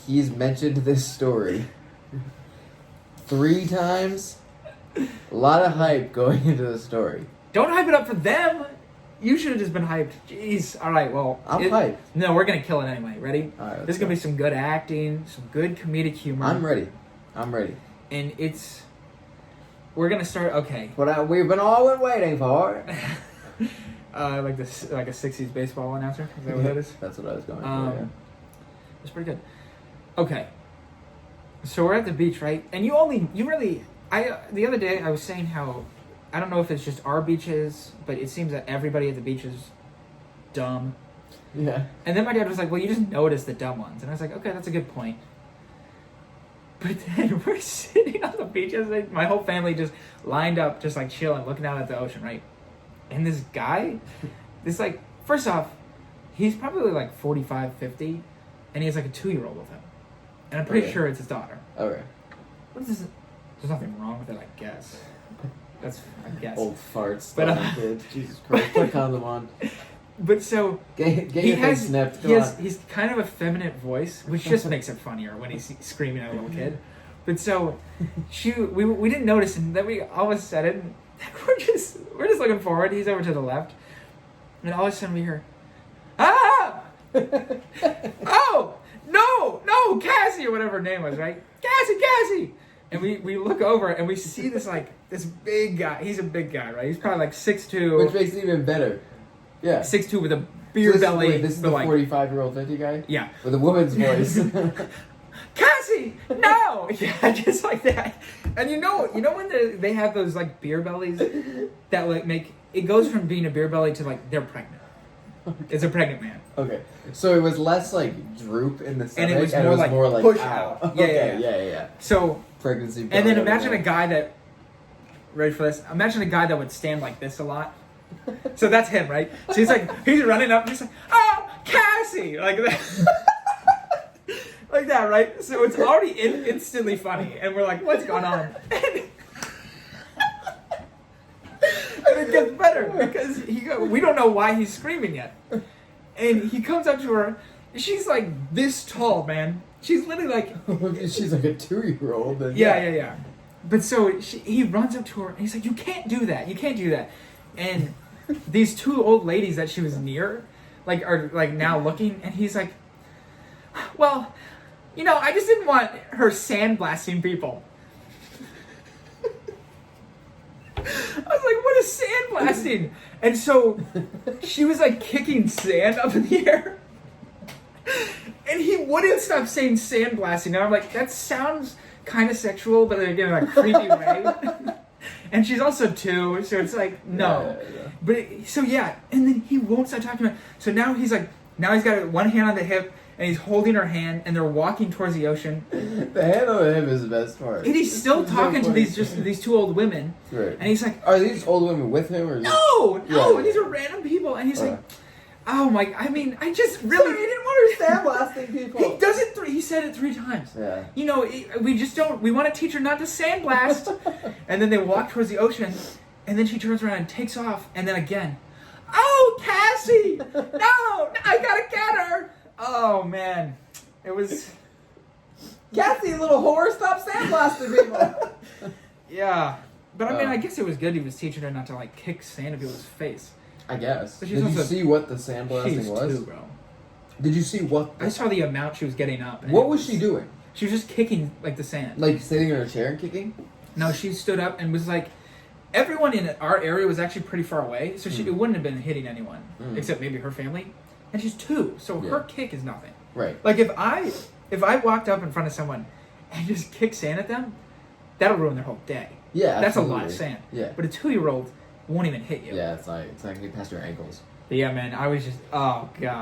he's mentioned this story 3 times. A lot of hype going into the story. Don't hype it up for them. You should have just been hyped. Jeez. All right, well. I'm hyped. No, we're going to kill it anyway. Ready? All right, There's going to be some good acting, some good comedic humor. I'm ready. And we're going to start, okay. What we've been all been waiting for. Like a 60s baseball announcer. Is that what that is? That's what I was going for, yeah. It's pretty good. Okay. So we're at the beach, right? And the other day I was saying how, I don't know if it's just our beaches, but it seems that everybody at the beach is dumb. Yeah. And then my dad was like, well, you just notice the dumb ones. And I was like, okay, that's a good point. But then we're sitting on the beach, and my whole family just lined up, just like chilling, looking out at the ocean, right? And this guy, first off, he's probably like 45, 50, and he has like a 2-year-old with him. And I'm pretty sure it's his daughter. Okay. What is this? There's nothing wrong with it, I guess. I guess. Old farts. But, Kids. Jesus Christ. Put a condom on. But so Get your thing snipped. He's kind of a feminine voice, which just makes it funnier when he's screaming at a little kid. But so we didn't notice, and then we all of a sudden we're just looking forward. He's over to the left, and all of a sudden we hear, ah, oh no, Cassie or whatever her name was, right? Cassie. And we look over and we see this big guy. He's a big guy, right? He's probably like 6'2". Which makes it even better. Yeah. 6'2" with a beer belly. This is the 45-year-old 50 guy? Yeah. With a woman's voice. Cassie, no! Yeah, just like that. And you know when they have those like beer bellies that like make it goes from being a beer belly to like they're pregnant. It's a pregnant man. Okay. So it was less like droop in the stomach, and it was more like push ow. out. Okay, yeah. So pregnancy. And then imagine a guy that, ready for this? Imagine a guy that would stand like this a lot. So that's him, right? So he's running up and he's like, oh, Cassie! Like that. Like that, right? So it's already instantly funny. And we're like, what's going on? And it gets better because we don't know why he's screaming yet. And he comes up to her. She's like this tall, man. She's literally like... She's like a 2-year-old. Yeah. But so he runs up to her and he's like, you can't do that. And these 2 old ladies that she was near are now looking, and he's like, well, I just didn't want her sandblasting people. I was like, what is sandblasting? And so she was like kicking sand up in the air. And he wouldn't stop saying sandblasting. And I'm like, that sounds kind of sexual, but in a creepy way. And she's also 2, so it's like, no. Yeah. But and then he won't stop talking to her. So now he's got one hand on the hip, and he's holding her hand, and they're walking towards the ocean. The hand on the hip is the best part. And he's still talking to these 2 old women. Right. And he's like, are these old women with him or? No, Yeah. these are random people. And he's like, oh my, I just really... Sorry, he didn't want her sandblasting people. He does it he said it 3 times. Yeah. We want to teach her not to sandblast. And then they walk towards the ocean, and then she turns around and takes off, and then again, oh, Cassie! No, I gotta get her! Oh, man. It was... Cassie, little whore, stop sandblasting people. Yeah. But I guess it was good he was teaching her not to kick sand in people's face. I guess. But Did you see what the sandblasting was? 2, bro. Did you see what? I saw the amount she was getting up. What was she doing? She was just kicking the sand. Like sitting in her chair and kicking? No, she stood up and was like, everyone in our area was actually pretty far away, so it wouldn't have been hitting anyone except maybe her family. And she's 2, so her kick is nothing. Right. Like if I walked up in front of someone and just kicked sand at them, that'll ruin their whole day. Yeah, that's absolutely. a lot of sand. Yeah. But a 2-year-old won't even hit you. Yeah, it's not getting past your ankles. But yeah, man, I was just, oh god.